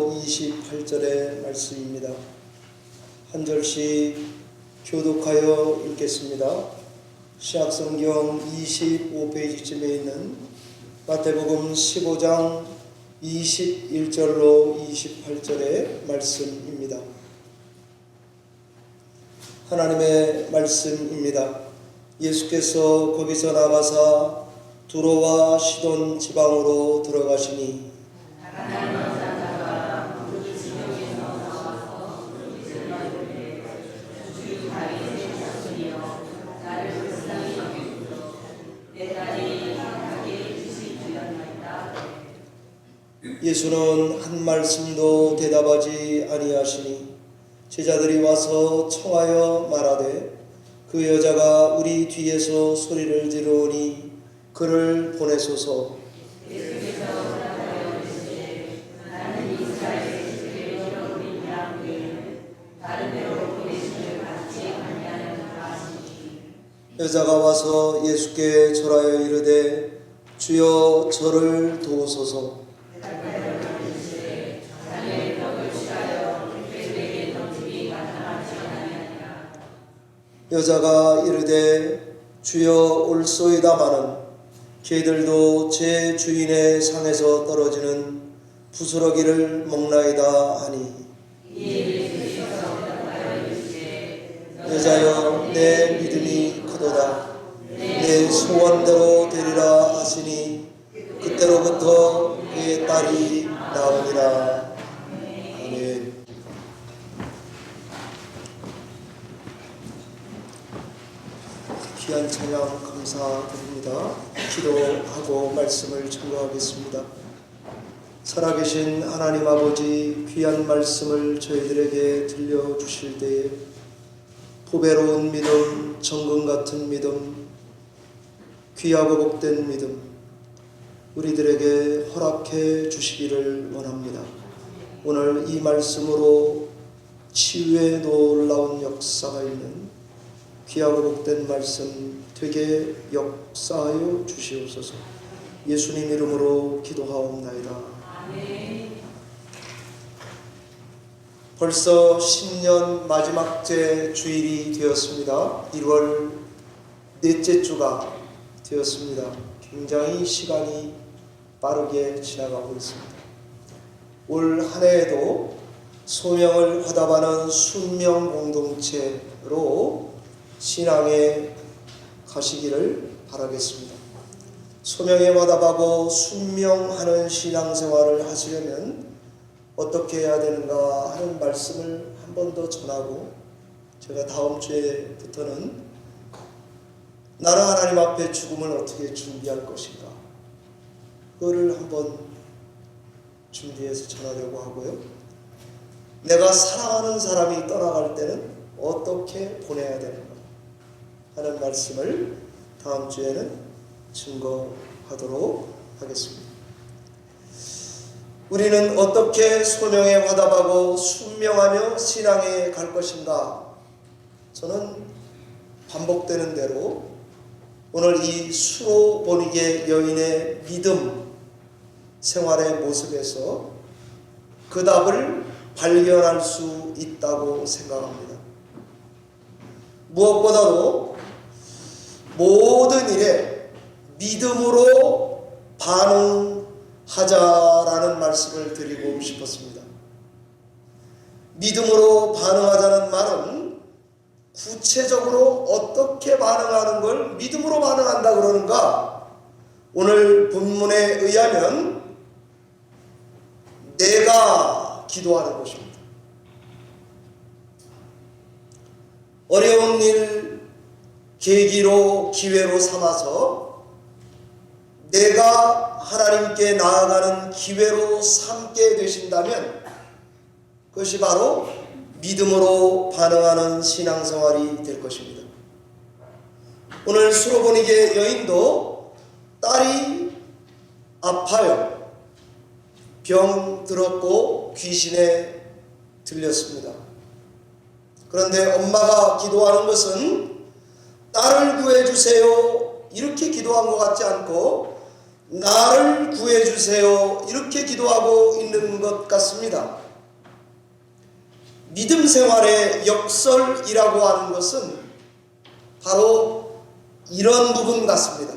4조 28절의 말씀입니다. 한 절씩 교독하여 읽겠습니다. 신약성경 25페이지쯤에 있는 마태복음 15장 21절로 28절의 말씀입니다. 하나님의 말씀입니다. 예수께서 거기서 나가사 두로와 시돈 지방으로 들어가시니 예수는 한 말씀도 대답하지 아니하시니 제자들이 와서 청하여 말하되 그 여자가 우리 뒤에서 소리를 지르오니 그를 보내소서. 여자가 와서 예수께 절하여 이르되 주여 저를 도우소서. 여자가 이르되 주여 올소이다마는 개들도 제 주인의 상에서 떨어지는 부스러기를 먹나이다 하니 여자여 내 믿음이 크도다. 내 소원대로 되리라 하시니 그때로부터 그의 딸이 나오니라. 아멘. 귀한 찬양 감사드립니다. 기도하고 말씀을 청구하겠습니다. 살아계신 하나님 아버지, 귀한 말씀을 저희들에게 들려주실 때에 보배로운 믿음, 정금 같은 믿음, 귀하고 복된 믿음 우리들에게 허락해 주시기를 원합니다. 오늘 이 말씀으로 치유의 놀라운 역사가 있는 귀하고 복된 말씀 되게 역사하여 주시옵소서. 예수님 이름으로 기도하옵나이다. 아멘. 벌써 신년 마지막 째 주일이 되었습니다. 1월 넷째 주가 되었습니다. 굉장히 시간이 빠르게 지나가고 있습니다. 올 한 해에도 소명을 화답하는 순명 공동체로 신앙에 가시기를 바라겠습니다. 소명에 화답하고 순명하는 신앙생활을 하시려면 어떻게 해야 되는가 하는 말씀을 한 번 더 전하고 제가 다음 주에부터는 나는 하나님 앞에 죽음을 어떻게 준비할 것인가 그거를 한번 준비해서 전하려고 하고요. 내가 사랑하는 사람이 떠나갈 때는 어떻게 보내야 되는가 하는 말씀을 다음 주에는 증거하도록 하겠습니다. 우리는 어떻게 소명에 화답하고 순명하며 신앙에 갈 것인가? 저는 반복되는 대로 오늘 이 수로보니게 여인의 믿음 생활의 모습에서 그 답을 발견할 수 있다고 생각합니다. 무엇보다도 모든 일에 믿음으로 반응하자라는 말씀을 드리고 싶었습니다. 믿음으로 반응하자는 말은 구체적으로 어떻게 반응하는 걸 믿음으로 반응한다 그러는가? 오늘 본문에 의하면 내가 기도하는 것입니다. 어려운 일 계기로 기회로 삼아서 내가 하나님께 나아가는 기회로 삼게 되신다면 그것이 바로 믿음으로 반응하는 신앙생활이 될 것입니다. 오늘 수로보니게 여인도 딸이 아파요. 병 들었고 귀신에 들렸습니다. 그런데 엄마가 기도하는 것은 딸을 구해주세요 이렇게 기도한 것 같지 않고 나를 구해주세요 이렇게 기도하고 있는 것 같습니다. 믿음 생활의 역설이라고 하는 것은 바로 이런 부분 같습니다.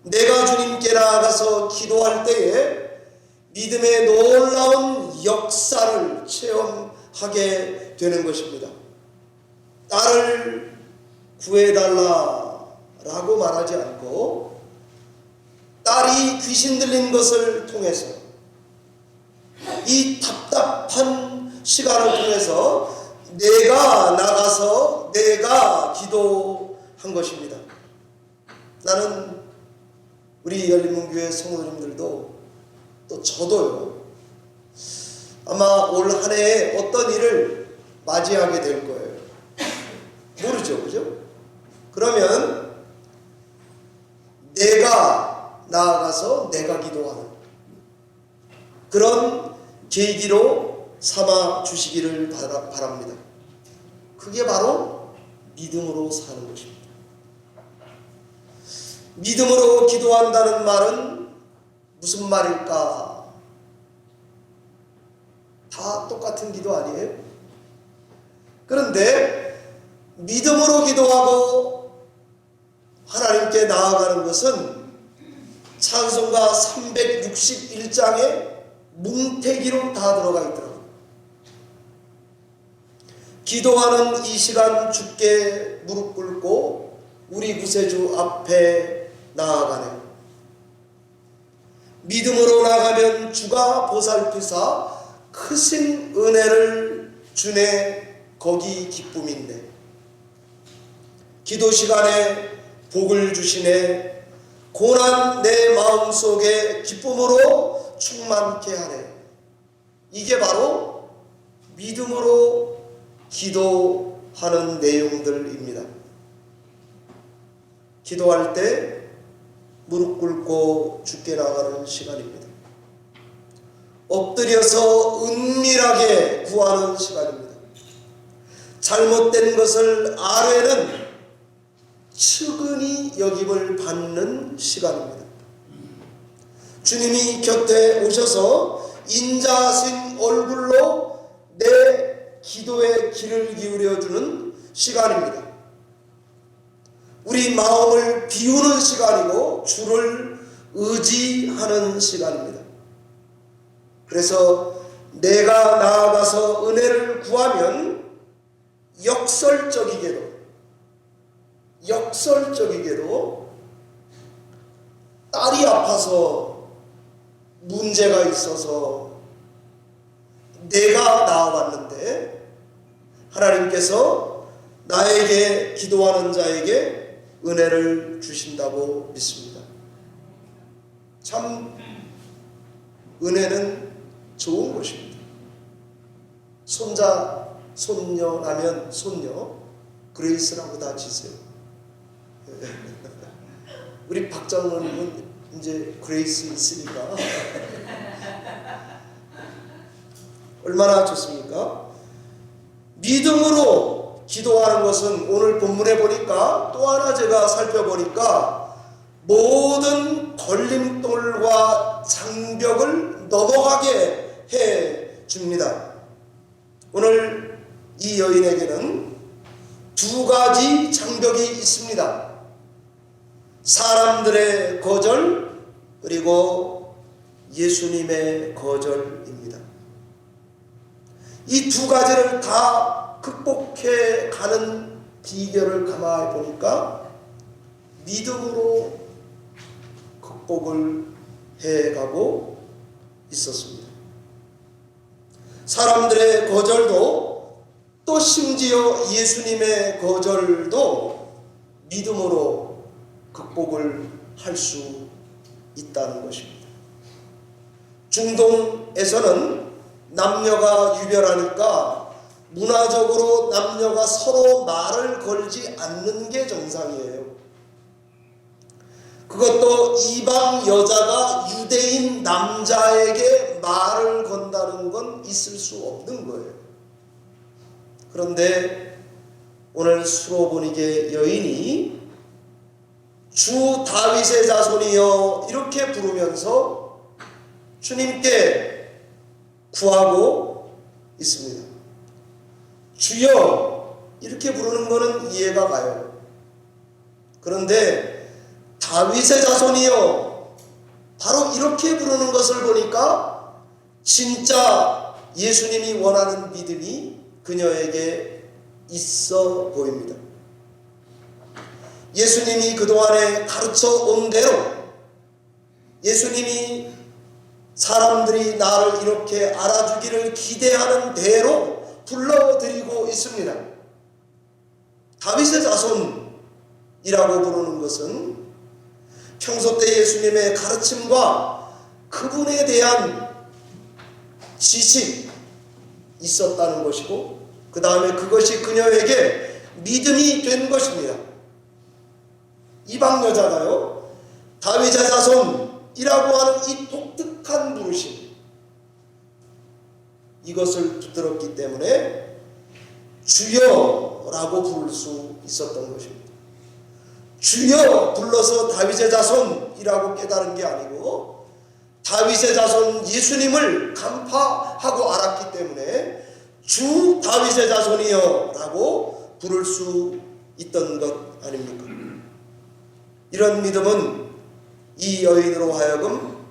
내가 주님께 나아가서 기도할 때에 믿음의 놀라운 역사를 체험하게 되는 것입니다. 나를 구해달라라고 말하지 않고 딸이 귀신 들린 것을 통해서 이 답답한 시간을 통해서 내가 나가서 내가 기도한 것입니다. 나는 우리 열린문교회 성도님들도 또 저도요, 아마 올 한 해에 어떤 일을 맞이하게 될 거예요. 모르죠, 그죠? 그러면 내가 나아가서 내가 기도하는 그런 계기로 삼아 주시기를 바랍니다. 그게 바로 믿음으로 사는 것입니다. 믿음으로 기도한다는 말은 무슨 말일까? 다 똑같은 기도 아니에요? 그런데 믿음으로 기도하고 하나님께 나아가는 것은 찬송가 361장에 뭉태기로 다 들어가 있더라고요. 기도하는 이 시간 주께 무릎 꿇고 우리 구세주 앞에 나아가네. 믿음으로 나가면 주가 보살피사 크신 은혜를 주네. 거기 기쁨인데 기도 시간에 복을 주시네. 고난 내 마음속에 기쁨으로 충만케 하네. 이게 바로 믿음으로 기도하는 내용들입니다. 기도할 때 무릎 꿇고 주께 나가는 시간입니다. 엎드려서 은밀하게 구하는 시간입니다. 잘못된 것을 아뢰는 측은히 여김을 받는 시간입니다. 주님이 곁에 오셔서 인자하신 얼굴로 내 기도에 귀를 기울여주는 시간입니다. 우리 마음을 비우는 시간이고 주를 의지하는 시간입니다. 그래서 내가 나아가서 은혜를 구하면 역설적이게도 딸이 아파서 문제가 있어서 내가 나아왔는데 하나님께서 나에게 기도하는 자에게 은혜를 주신다고 믿습니다. 참 은혜는 좋은 것입니다. 손자, 손녀 나면 손녀 그레이스라고 다 지세요. 우리 박장로님은 이제 그레이스 있으니까 얼마나 좋습니까? 믿음으로 기도하는 것은 오늘 본문에 보니까 또 하나 제가 살펴보니까 모든 걸림돌과 장벽을 넘어가게 해 줍니다. 오늘 이 여인에게는 두 가지 장벽이 있습니다. 사람들의 거절 그리고 예수님의 거절입니다. 이 두 가지를 다 극복해 가는 비결을 가만히 보니까 믿음으로 극복을 해가고 있었습니다. 사람들의 거절도 또 심지어 예수님의 거절도 믿음으로 극복을 할 수 있다는 것입니다. 중동에서는 남녀가 유별하니까 문화적으로 남녀가 서로 말을 걸지 않는 게 정상이에요. 그것도 이방 여자가 유대인 남자에게 말을 건다는 건 있을 수 없는 거예요. 그런데 오늘 수로보니게 여인이 주 다윗의 자손이여 이렇게 부르면서 주님께 구하고 있습니다. 주여 이렇게 부르는 것은 이해가 가요. 그런데 다윗의 자손이여 바로 이렇게 부르는 것을 보니까 진짜 예수님이 원하는 믿음이 그녀에게 있어 보입니다. 예수님이 그동안에 가르쳐 온 대로, 예수님이 사람들이 나를 이렇게 알아주기를 기대하는 대로 불러드리고 있습니다. 다윗의 자손이라고 부르는 것은 평소 때 예수님의 가르침과 그분에 대한 지식이 있었다는 것이고, 그 다음에 그것이 그녀에게 믿음이 된 것입니다. 이방 여자가요, 다윗의 자손이라고 하는 이 독특한 부르심, 이것을 붙들었기 때문에 주여라고 부를 수 있었던 것입니다. 주여 불러서 다윗의 자손이라고 깨달은 게 아니고 다윗의 자손 예수님을 간파하고 알았기 때문에 주 다윗의 자손이여 라고 부를 수 있던 것 아닙니까? 이런 믿음은 이 여인으로 하여금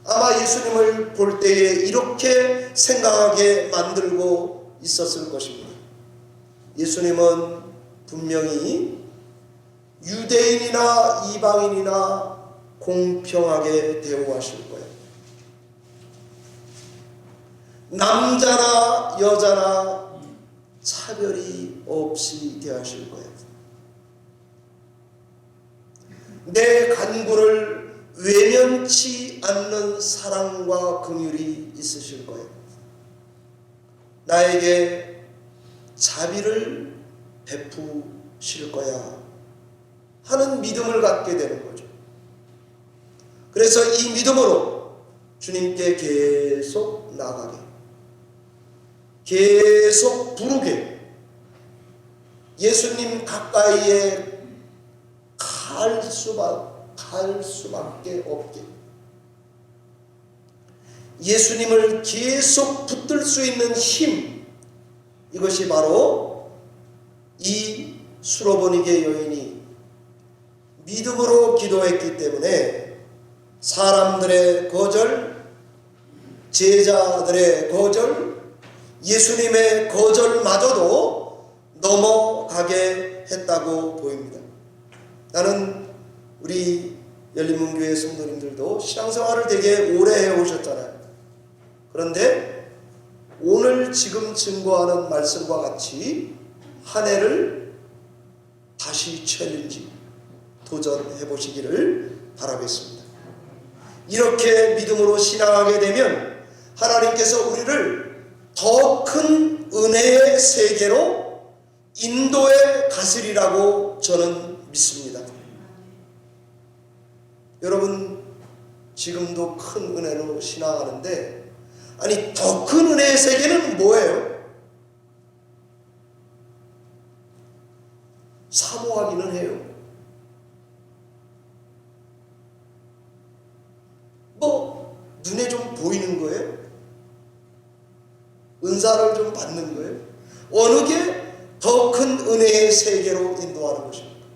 아마 예수님을 볼 때에 이렇게 생각하게 만들고 있었을 것입니다. 예수님은 분명히 유대인이나 이방인이나 공평하게 대우하실 거예요. 남자나 여자나 차별이 없이 대하실 거예요. 내 간구를 외면치 않는 사랑과 긍휼이 있으실 거예요. 나에게 자비를 베푸실 거야 하는 믿음을 갖게 되는 거죠. 그래서 이 믿음으로 주님께 계속 나가게, 계속 부르게, 예수님 가까이에 갈 수밖에 없게, 예수님을 계속 붙들 수 있는 힘, 이것이 바로 이 수로보니게 여인이 믿음으로 기도했기 때문에 사람들의 거절, 제자들의 거절, 예수님의 거절마저도 넘어가게 했다고 보입니다. 나는 우리 열린문교회 성도님들도 신앙생활을 되게 오래 해오셨잖아요. 그런데 오늘 지금 증거하는 말씀과 같이 한 해를 다시 챌린지 도전해 보시기를 바라겠습니다. 이렇게 믿음으로 신앙하게 되면 하나님께서 우리를 더 큰 은혜의 세계로 인도해 가시리라고 저는 믿습니다. 여러분 지금도 큰 은혜로 신앙하는데, 아니 더 큰 은혜의 세계는 뭐예요? 사모하기는 해요. 뭐 눈에 좀 보이는 거예요? 은사를 좀 받는 거예요? 어느 게 더 큰 은혜의 세계로 인도하는 것입니까?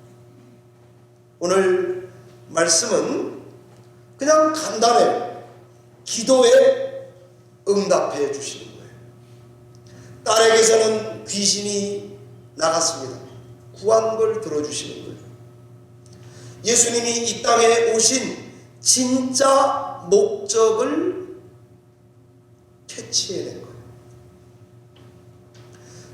오늘 말씀은 그냥 간단해요. 기도에 응답해 주시는 거예요. 딸에게서는 귀신이 나갔습니다. 구한 걸 들어주시는 거예요. 예수님이 이 땅에 오신 진짜 목적을 캐치해낸 거예요.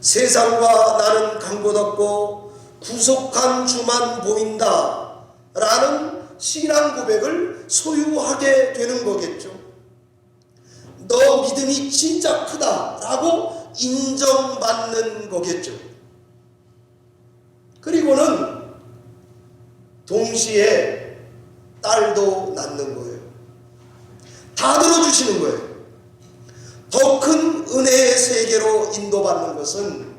세상과 나는 간 곳 없고 구속한 주만 보인다 라는 신앙 고백을 소유하게 되는 거겠죠. 너 믿음이 진짜 크다 라고 인정받는 거겠죠. 그리고는 동시에 딸도 낳는 거예요. 다 들어주시는 거예요. 더 큰 은혜의 세계로 인도받는 것은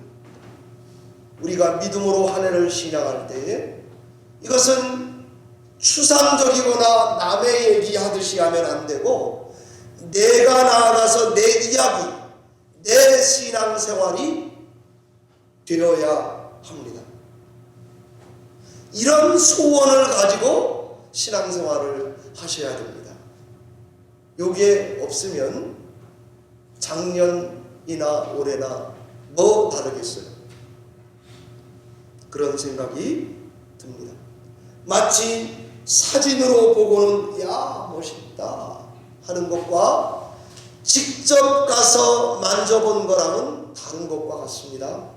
우리가 믿음으로 한 해를 신앙할 때에 이것은 추상적이거나 남의 얘기하듯이 하면 안 되고 내가 나아가서 내 이야기, 내 신앙생활이 되어야 합니다. 이런 소원을 가지고 신앙생활을 하셔야 됩니다. 요게 없으면 작년이나 올해나 뭐 다르겠어요? 그런 생각이 듭니다. 마치 사진으로 보고는 야 멋있다 하는 것과 직접 가서 만져본 거랑은 다른 것과 같습니다.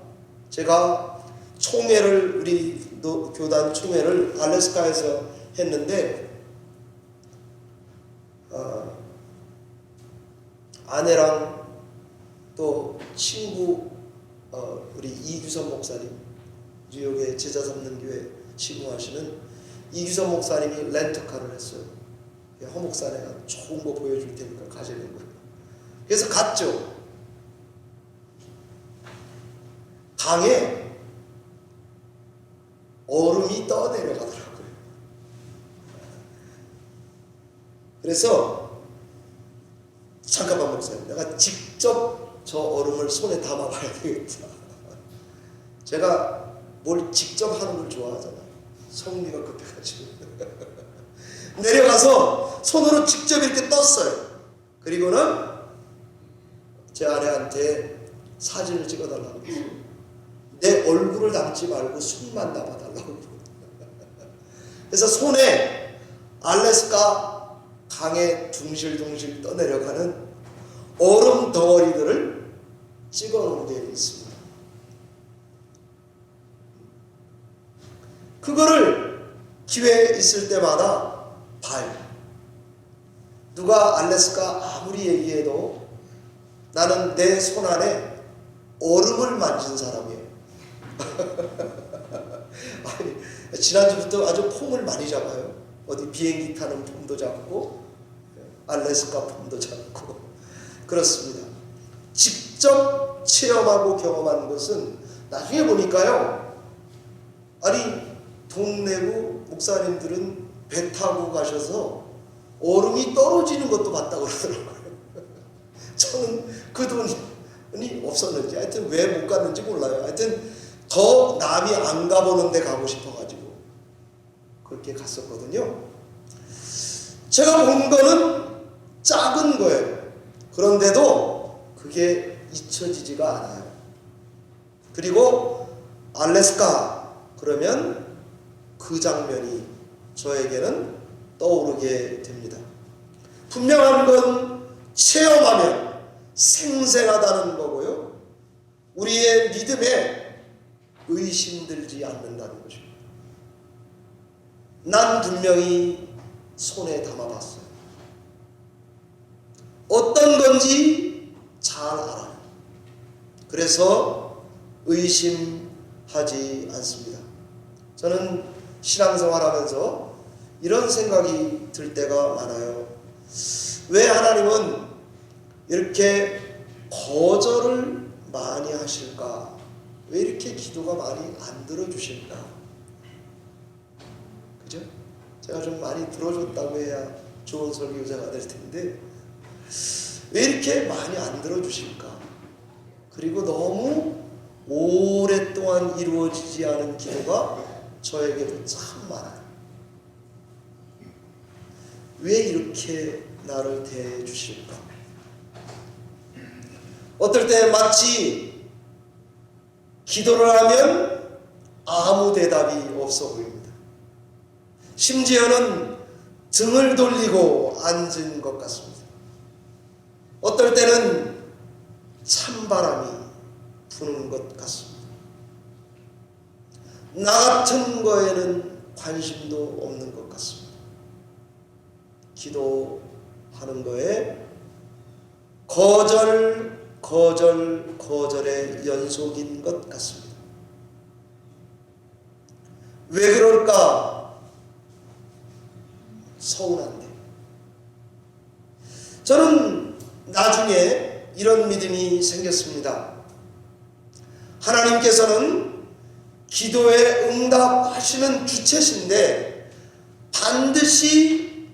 제가 총회를 우리 교단 총회를 알래스카에서 했는데 아내랑 또 친구 우리 이규선 목사님 뉴욕에 제자 삼는 교회 시공하시는 이규선 목사님이 렌터카를 했어요. 허 목사네가 좋은 거 보여줄 테니까 가자는 거예요. 그래서 갔죠. 강에 얼음이 떠내려가더라고요. 그래서 잠깐만 목사님, 내가 직접 저 얼음을 손에 담아봐야 되겠다. 제가 뭘 직접 하는 걸 좋아하잖아요. 성미가 급해가지고 내려가서 손으로 직접 이렇게 떴어요. 그리고는 제 아내한테 사진을 찍어달라고 했어요. 내 얼굴을 담지 말고 손만 담아달라고. 그래서 손에 알래스카 강에 둥실둥실 떠내려가는 얼음 덩어리들을 찍어놓은 게 있습니다. 그거를 기회 있을 때마다 봐요. 누가 알래스카 아무리 얘기해도 나는 내 손 안에 얼음을 만진 사람이에요. 아니, 지난주부터 아주 폼을 많이 잡아요. 어디 비행기 타는 폼도 잡고 알래스카 폼도 잡고 그렇습니다. 직접 체험하고 경험하는 것은 나중에 보니까요. 아니 돈 내고 목사님들은 배 타고 가셔서 얼음이 떨어지는 것도 봤다고 그러더라고요. 저는 그 돈이 없었는지 하여튼 왜 못 갔는지 몰라요. 하여튼 더 남이 안 가보는 데 가고 싶어가지고 그렇게 갔었거든요. 제가 본 거는 작은 거예요. 그런데도 그게 잊혀지지가 않아요. 그리고 알래스카 그러면 그 장면이 저에게는 떠오르게 됩니다. 분명한 건 체험하면 생생하다는 거고요. 우리의 믿음에 의심들지 않는다는 것입니다. 난 분명히 손에 담아봤어요. 어떤 건지 잘 알아요. 그래서 의심하지 않습니다. 저는 신앙생활하면서 이런 생각이 들 때가 많아요. 왜 하나님은 이렇게 거절을 많이 하실까? 왜 이렇게 기도가 많이 안 들어주실까? 그죠? 제가 좀 많이 들어줬다고 해야 좋은 설교자가 될 텐데 왜 이렇게 많이 안 들어주실까? 그리고 너무 오랫동안 이루어지지 않은 기도가 저에게도 참 많아요. 왜 이렇게 나를 대해주실까? 어떨 때 마치 기도를 하면 아무 대답이 없어 보입니다. 심지어는 등을 돌리고 앉은 것 같습니다. 어떨 때는 찬바람이 부는 것 같습니다. 나 같은 거에는 관심도 없는 것 같습니다. 기도하는 거에 거절의 연속인 것 같습니다. 왜 그럴까? 서운한데. 저는 나중에 이런 믿음이 생겼습니다. 하나님께서는 기도에 응답하시는 주체신데 반드시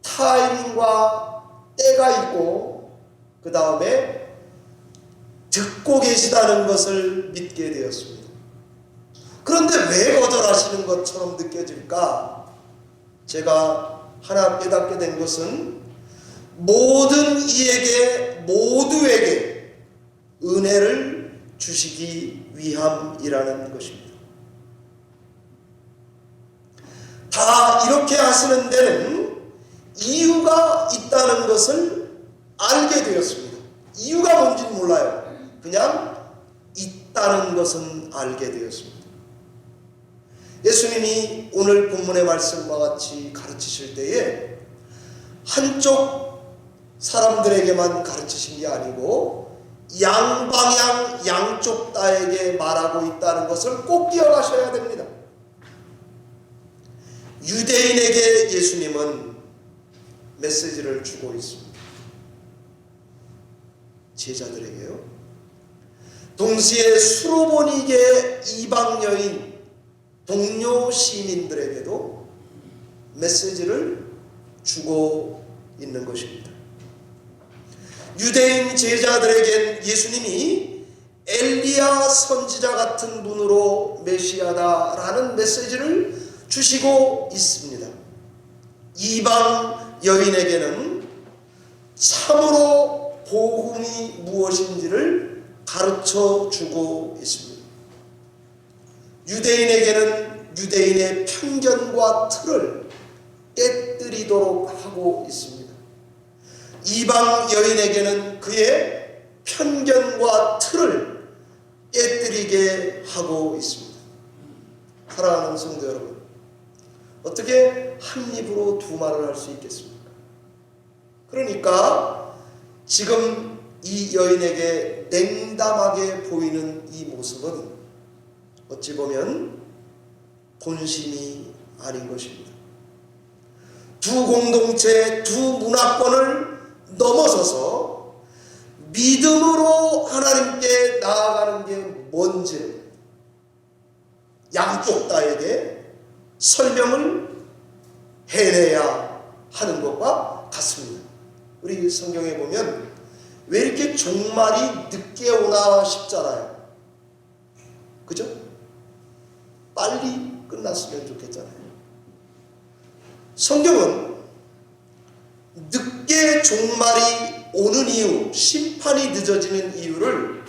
타이밍과 때가 있고 그 다음에 듣고 계시다는 것을 믿게 되었습니다. 그런데 왜 거절하시는 것처럼 느껴질까? 제가 하나 깨닫게 된 것은 모든 이에게 모두에게 은혜를 주시기 위함이라는 것입니다. 다 이렇게 하시는 데는 이유가 있다는 것을 알게 되었습니다. 이유가 뭔지는 몰라요. 그냥 있다는 것은 알게 되었습니다. 예수님이 오늘 본문의 말씀과 같이 가르치실 때에 한쪽 사람들에게만 가르치신 게 아니고 양방향 양쪽 다에게 말하고 있다는 것을 꼭 기억하셔야 됩니다. 유대인에게 예수님은 메시지를 주고 있습니다. 제자들에게요. 동시에 수로보니게 이방 여인 동료 시민들에게도 메시지를 주고 있는 것입니다. 유대인 제자들에겐 예수님이 엘리야 선지자 같은 분으로 메시아다라는 메시지를 주시고 있습니다. 이방 여인에게는 참으로 복음이 무엇인지를 가르쳐 주고 있습니다. 유대인에게는 유대인의 편견과 틀을 깨뜨리도록 하고 있습니다. 이방 여인에게는 그의 편견과 틀을 깨뜨리게 하고 있습니다. 사랑하는 성도 여러분, 어떻게 한 입으로 두 말을 할 수 있겠습니까? 그러니까 지금 이 여인에게 냉담하게 보이는 이 모습은 어찌 보면 본심이 아닌 것입니다. 두 공동체, 두 문화권을 넘어서서 믿음으로 하나님께 나아가는 게 뭔지를 양쪽 다에게 설명을 해내야 하는 것과 같습니다. 우리 성경에 보면 왜 이렇게 종말이 늦게 오나 싶잖아요. 그죠? 빨리 끝났으면 좋겠잖아요. 성경은 늦게 종말이 오는 이유, 심판이 늦어지는 이유를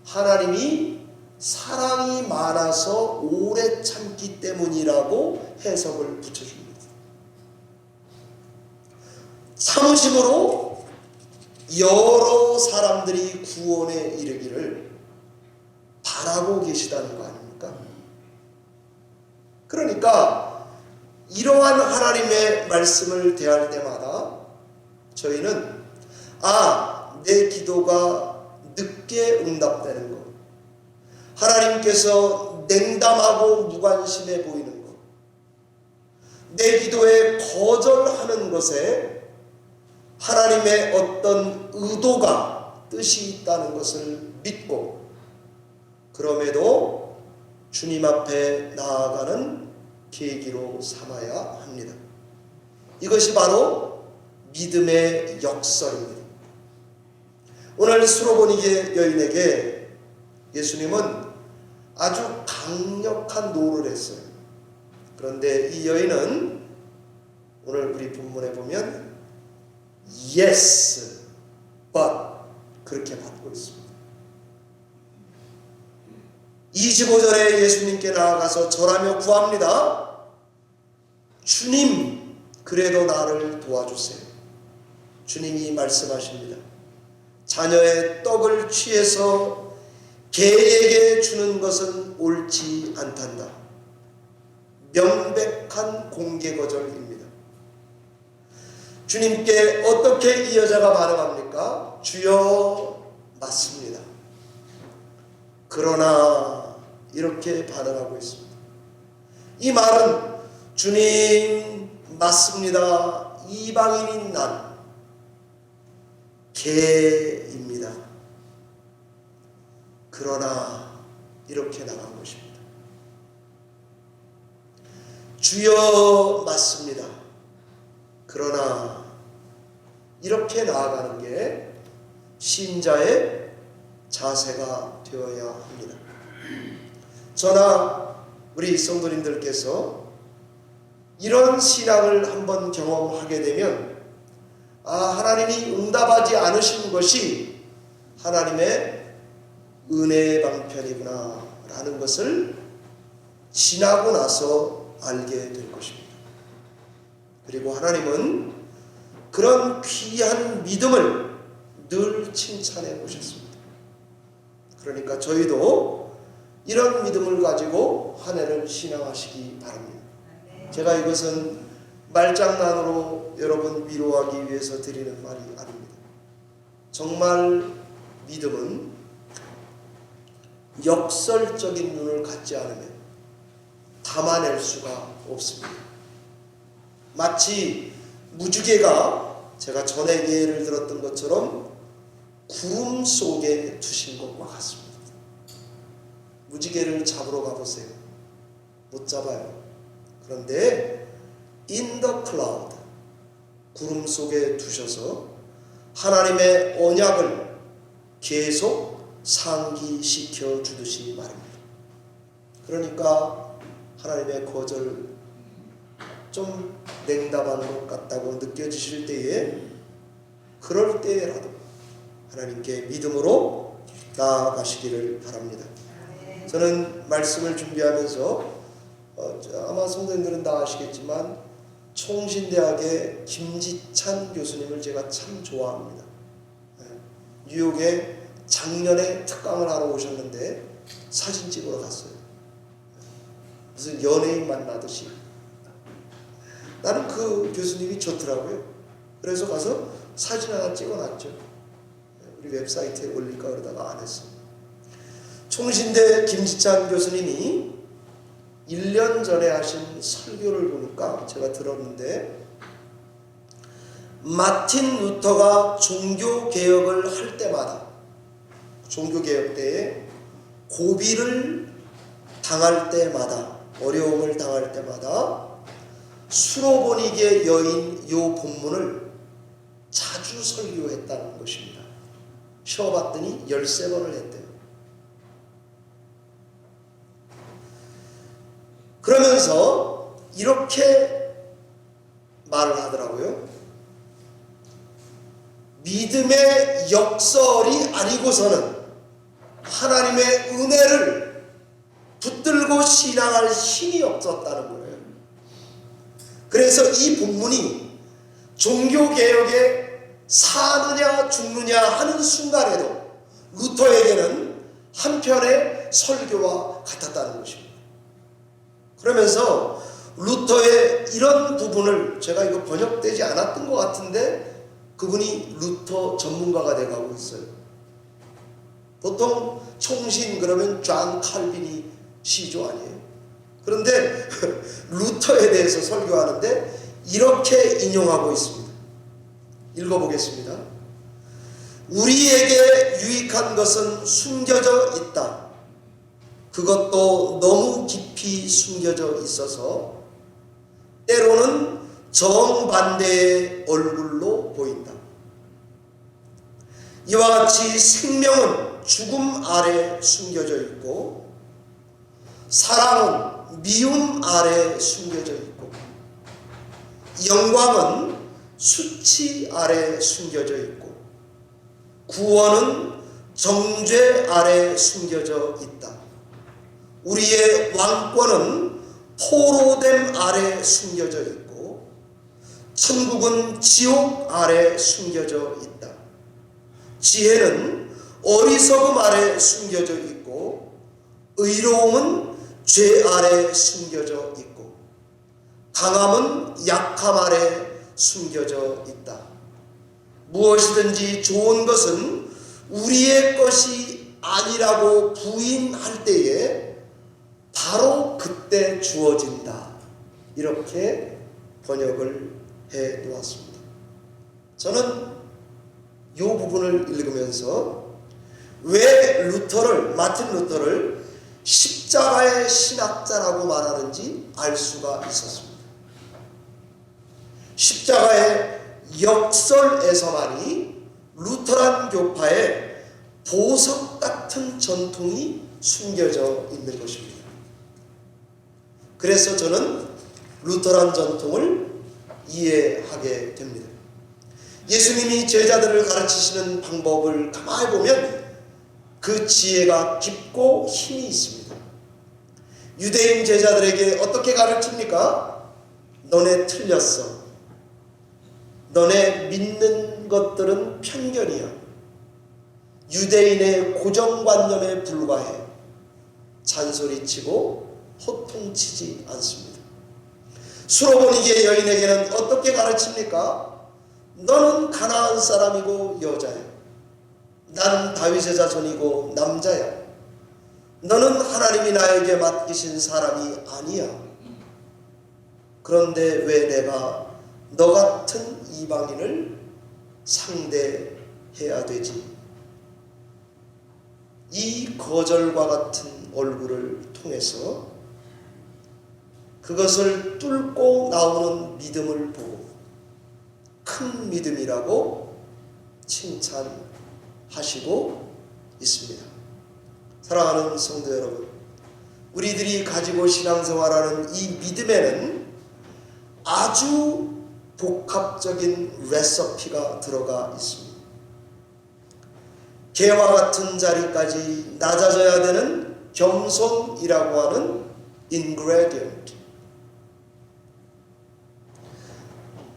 하나님이 사랑이 많아서 오래 참기 때문이라고 해석을 붙여줍니다. 참으심으로 여러 사람들이 구원에 이르기를 바라고 계시다는 거 아닙니까? 그러니까 이러한 하나님의 말씀을 대할 때마다 저희는 내 기도가 늦게 응답되는 것, 하나님께서 냉담하고 무관심해 보이는 것, 내 기도에 거절하는 것에 하나님의 어떤 의도가, 뜻이 있다는 것을 믿고 그럼에도 주님 앞에 나아가는 계기로 삼아야 합니다. 이것이 바로 믿음의 역설입니다. 오늘 수로보니게 여인에게 예수님은 아주 강력한 노를 했어요. 그런데 이 여인은 오늘 우리 본문에 보면 yes, but 그렇게 받고 있습니다. 25절에 예수님께 나아가서 절하며 구합니다. 주님, 그래도 나를 도와주세요. 주님이 말씀하십니다. 자녀의 떡을 취해서 개에게 주는 것은 옳지 않단다. 명백한 공개 거절입니다. 주님께 어떻게 이 여자가 반응합니까? 주여, 맞습니다. 그러나 이렇게 반응하고 있습니다. 이 말은 주님, 맞습니다. 이방인인 난 개입니다. 그러나 이렇게 나간 것입니다. 주여 맞습니다. 그러나 이렇게 나아가는 게 신자의 자세가 되어야 합니다. 저나 우리 성도님들께서 이런 신앙을 한번 경험하게 되면 하나님이 응답하지 않으신 것이 하나님의 은혜의 방편이구나 라는 것을 지나고 나서 알게 될 것입니다. 그리고 하나님은 그런 귀한 믿음을 늘 칭찬해 오셨습니다. 그러니까 저희도 이런 믿음을 가지고 한 해를 신앙하시기 바랍니다. 제가 이것은 말장난으로 여러분 위로하기 위해서 드리는 말이 아닙니다. 정말 믿음은 역설적인 눈을 갖지 않으면 담아낼 수가 없습니다. 마치 무지개가 제가 전에 예를 들었던 것처럼 구름 속에 두신 것과 같습니다. 무지개를 잡으러 가보세요. 못 잡아요. 그런데 in the cloud, 구름 속에 두셔서 하나님의 언약을 계속 상기시켜 주듯이 말입니다. 그러니까 하나님의 거절 좀 냉담한 것 같다고 느껴지실 때에 그럴 때라도 하나님께 믿음으로 나아가시기를 바랍니다. 저는 말씀을 준비하면서 아마 성도님들은 다 아시겠지만 총신대학의 김지찬 교수님을 제가 참 좋아합니다. 뉴욕에 작년에 특강을 하러 오셨는데 사진 찍으러 갔어요. 무슨 연예인 만나듯이. 나는 그 교수님이 좋더라고요. 그래서 가서 사진 하나 찍어놨죠. 우리 웹사이트에 올릴까 그러다가 안 했어요. 총신대 김지찬 교수님이 1년 전에 하신 설교를 보니까 제가 들었는데, 마틴 루터가 종교개혁을 할 때마다, 종교개혁 때에 고비를 당할 때마다, 어려움을 당할 때마다 수로보니게 여인 요 본문을 자주 설교했다는 것입니다. 쉬어봤더니 13번을 했대요. 그러면서 이렇게 말을 하더라고요. 믿음의 역설이 아니고서는 하나님의 은혜를 붙들고 신앙할 힘이 없었다는 거예요. 그래서 이 본문이 종교개혁에 사느냐 죽느냐 하는 순간에도 루터에게는 한편의 설교와 같았다는 것입니다. 그러면서 루터의 이런 부분을, 제가 이거 번역되지 않았던 것 같은데 그분이 루터 전문가가 돼가고 있어요. 보통 총신 그러면 존 칼빈이 시조 아니에요. 그런데 루터에 대해서 설교하는데 이렇게 인용하고 있습니다. 읽어보겠습니다. 우리에게 유익한 것은 숨겨져 있다. 그것도 너무 깊이 숨겨져 있어서 때로는 정반대의 얼굴로 보인다. 이와 같이 생명은 죽음 아래 숨겨져 있고 사랑은 미움 아래 숨겨져 있고 영광은 수치 아래 숨겨져 있고 구원은 정죄 아래 숨겨져 있다. 우리의 왕권은 포로됨 아래 숨겨져 있고 천국은 지옥 아래 숨겨져 있다. 지혜는 어리석음 아래 숨겨져 있고 의로움은 죄 아래 숨겨져 있고 강함은 약함 아래 숨겨져 있다. 무엇이든지 좋은 것은 우리의 것이 아니라고 부인할 때에 바로 그때 주어진다. 이렇게 번역을 해 놓았습니다. 저는 이 부분을 읽으면서 왜 마틴 루터를 십자가의 신학자라고 말하는지 알 수가 있었습니다. 십자가의 역설에서만이 루터란 교파의 보석 같은 전통이 숨겨져 있는 것입니다. 그래서 저는 루터란 전통을 이해하게 됩니다. 예수님이 제자들을 가르치시는 방법을 가만히 보면 그 지혜가 깊고 힘이 있습니다. 유대인 제자들에게 어떻게 가르칩니까? 너네 틀렸어. 너네 믿는 것들은 편견이야. 유대인의 고정관념에 불과해. 잔소리치고 호통치지 않습니다. 수로보니게 여인에게는 어떻게 가르칩니까? 너는 가나안 사람이고 여자야. 난 다윗의 자손이고 남자야. 너는 하나님이 나에게 맡기신 사람이 아니야. 그런데 왜 내가 너 같은 이방인을 상대해야 되지? 이 거절과 같은 얼굴을 통해서 그것을 뚫고 나오는 믿음을 보고 큰 믿음이라고 칭찬하시고 있습니다. 사랑하는 성도 여러분, 우리들이 가지고 신앙생활하는 이 믿음에는 아주 복합적인 레시피가 들어가 있습니다. 개와 같은 자리까지 낮아져야 되는 겸손이라고 하는 ingredient,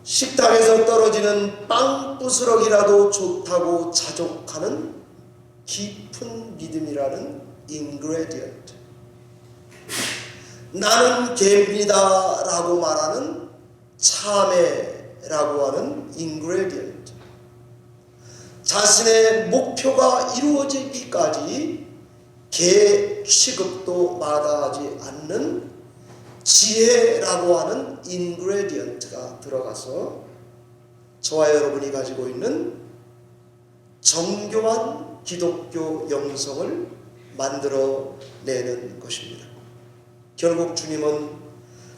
식탁에서 떨어지는 빵 부스럭이라도 좋다고 자족하는 깊은 믿음이라는 ingredient, 나는 개입니다 라고 말하는 참회라고 하는 ingredient, 자신의 목표가 이루어지기까지 개 취급도 마다하지 않는 지혜라고 하는 ingredient가 들어가서 저와 여러분이 가지고 있는 정교한 기독교 영성을 만들어내는 것입니다. 결국 주님은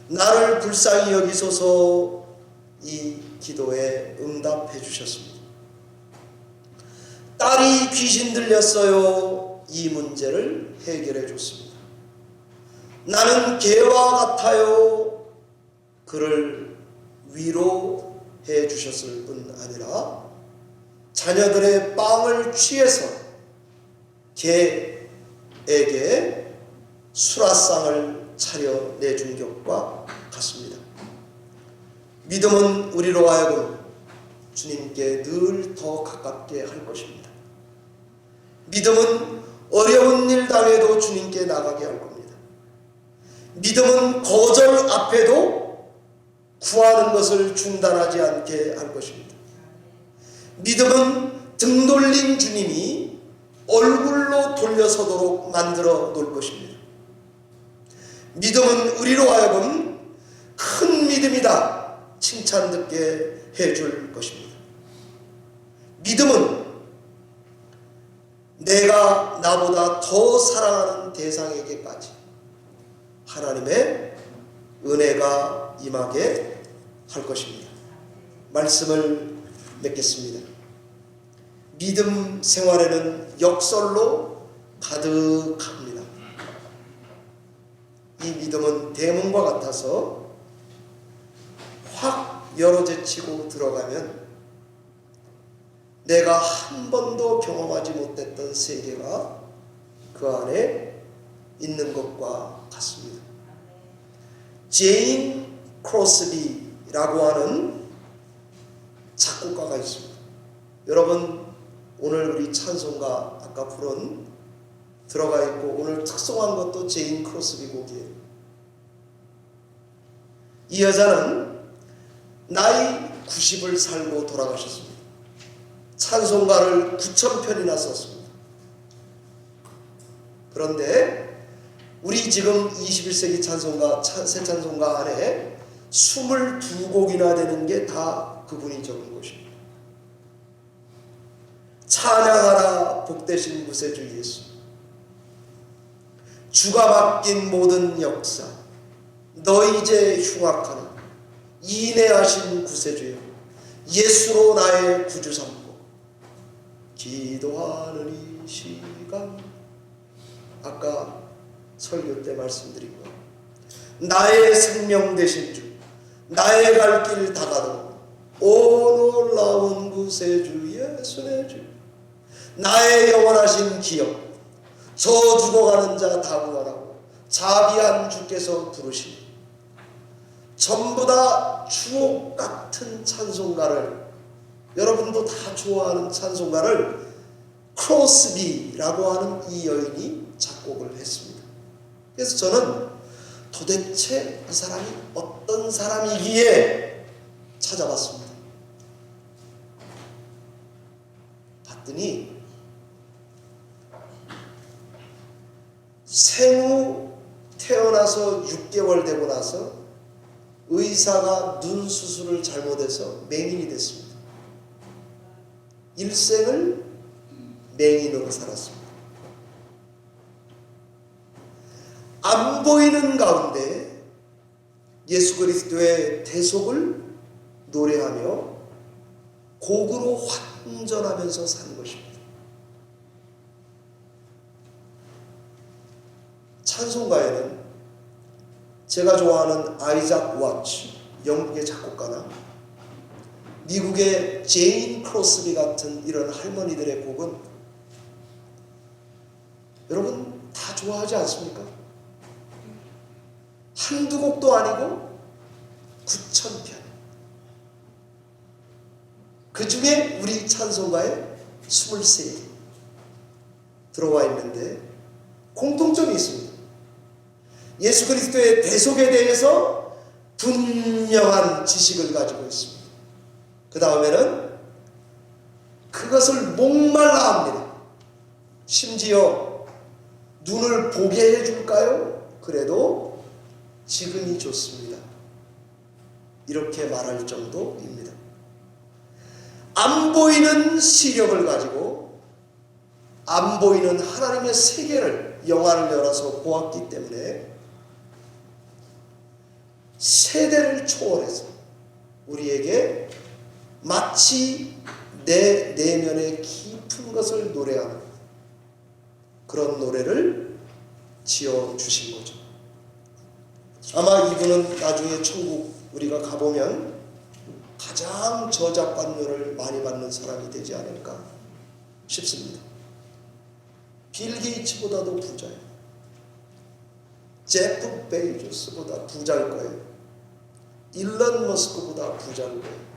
나를 불쌍히 여기소서 이 기도에 응답해 주셨습니다. 딸이 귀신 들렸어요. 이 문제를 해결해 줬습니다. 나는 개와 같아요. 그를 위로해 주셨을 뿐 아니라 자녀들의 빵을 취해서 개에게 수라상을 차려내준 것과 같습니다. 믿음은 우리로 하여금 주님께 늘 더 가깝게 할 것입니다. 믿음은 어려운 일 당해도 주님께 나가게 할 겁니다. 믿음은 거절 앞에도 구하는 것을 중단하지 않게 할 것입니다. 믿음은 등 돌린 주님이 얼굴로 돌려서도록 만들어 놓을 것입니다. 믿음은 우리로 하여금 큰 믿음이다 칭찬 듣게 해줄 것입니다. 믿음은 내가 나보다 더 사랑하는 대상에게까지 하나님의 은혜가 임하게 할 것입니다. 말씀을 맺겠습니다. 믿음 생활에는 역설로 가득합니다. 이 믿음은 대문과 같아서 확 열어제치고 들어가면 내가 한 번도 경험하지 못했던 세계가 그 안에 있는 것과 같습니다. 제인 크로스비라고 하는 작곡가가 있습니다. 여러분 오늘 우리 찬송가 아까 부른 들어가 있고 오늘 특송한 것도 제인 크로스비 곡이에요. 이 여자는 나이 90을 살고 돌아가셨습니다. 찬송가를 9,000편이나 썼습니다. 그런데 우리 지금 21세기 찬송가, 새 찬송가 안에 22곡이나 되는 게 다 그분이 적은 것입니다. 찬양하라 복되신 구세주 예수. 주가 맡긴 모든 역사 너 이제 흉악하나 인애하신 구세주여 예수로 나의 구주 삼고 기도하는 이 시간 아까 설교 때 말씀드린 것 나의 생명 되신 주 나의 갈 길 다가도 오 놀라운 구세주 예수 내 주 나의 영원하신 기억 저 죽어가는 자 다 구원하고 자비한 주께서 부르시니 전부 다 주옥 같은 찬송가를 여러분도 다 좋아하는 찬송가를 크로스비라고 하는 이 여인이 작곡을 했습니다. 그래서 저는 도대체 이 사람이 어떤 사람이기에 찾아봤습니다. 봤더니 생후 태어나서 6개월 되고 나서 의사가 눈 수술을 잘못해서 맹인이 됐습니다. 일생을 맹인으로 살았습니다. 안 보이는 가운데 예수 그리스도의 대속을 노래하며 곡으로 환전하면서 사는 것입니다. 찬송가에는 제가 좋아하는 아이작 와츠, 영국의 작곡가나 미국의 제인 크로스비 같은 이런 할머니들의 곡은 여러분 다 좋아하지 않습니까? 한두 곡도 아니고 9,000편. 그 중에 우리 찬송가에 23개 들어와 있는데 공통점이 있습니다. 예수 그리스도의 대속에 대해서 분명한 지식을 가지고 있습니다. 그 다음에는 그것을 목말라 합니다. 심지어 눈을 보게 해줄까요? 그래도 지금이 좋습니다. 이렇게 말할 정도입니다. 안 보이는 시력을 가지고 안 보이는 하나님의 세계를 영안을 열어서 보았기 때문에 세대를 초월해서 우리에게 마치 내 내면의 깊은 것을 노래하는 그런 노래를 지어주신 거죠. 아마 이분은 나중에 천국 우리가 가보면 가장 저작권료를 많이 받는 사람이 되지 않을까 싶습니다. 빌 게이츠보다도 부자예요. 제프 베이조스보다 부자일 거예요. 일론 머스크보다 부자일 거예요.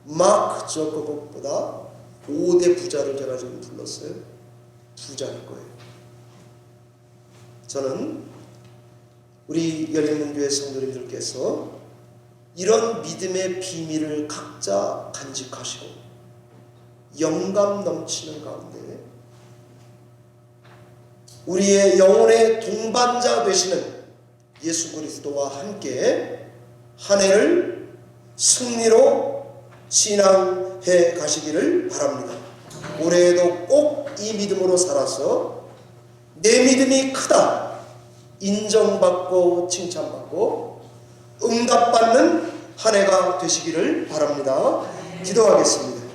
마크 저커버보다 5대 부자를 제가 지금 불렀어요. 부자일 거예요. 저는 우리 열린문교회 성도님들께서 이런 믿음의 비밀을 각자 간직하시고 영감 넘치는 가운데 우리의 영혼의 동반자 되시는 예수 그리스도와 함께 한 해를 승리로 신앙해 가시기를 바랍니다. 올해에도 꼭 이 믿음으로 살아서 내 믿음이 크다 인정받고 칭찬받고 응답받는 한 해가 되시기를 바랍니다. 기도하겠습니다.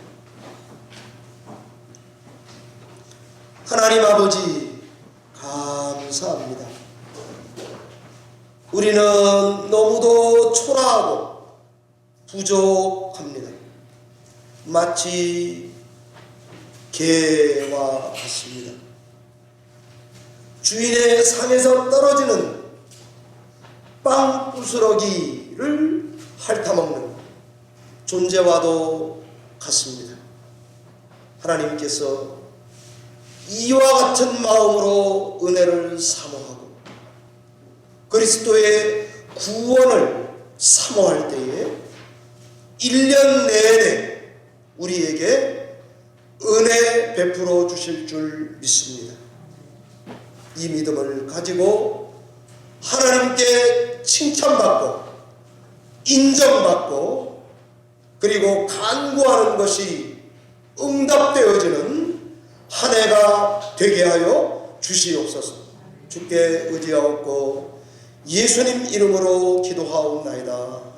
하나님 아버지 감사합니다. 우리는 너무도 초라하고 부족합니다. 마치 개와 같습니다. 주인의 상에서 떨어지는 빵 부스러기를 핥아먹는 존재와도 같습니다. 하나님께서 이와 같은 마음으로 은혜를 사모하고 그리스도의 구원을 사모할 때에 1년 내내 우리에게 은혜 베풀어 주실 줄 믿습니다. 이 믿음을 가지고 하나님께 칭찬받고 인정받고 그리고 간구하는 것이 응답되어지는 한 해가 되게 하여 주시옵소서. 주께 의지하옵고 예수님 이름으로 기도하옵나이다.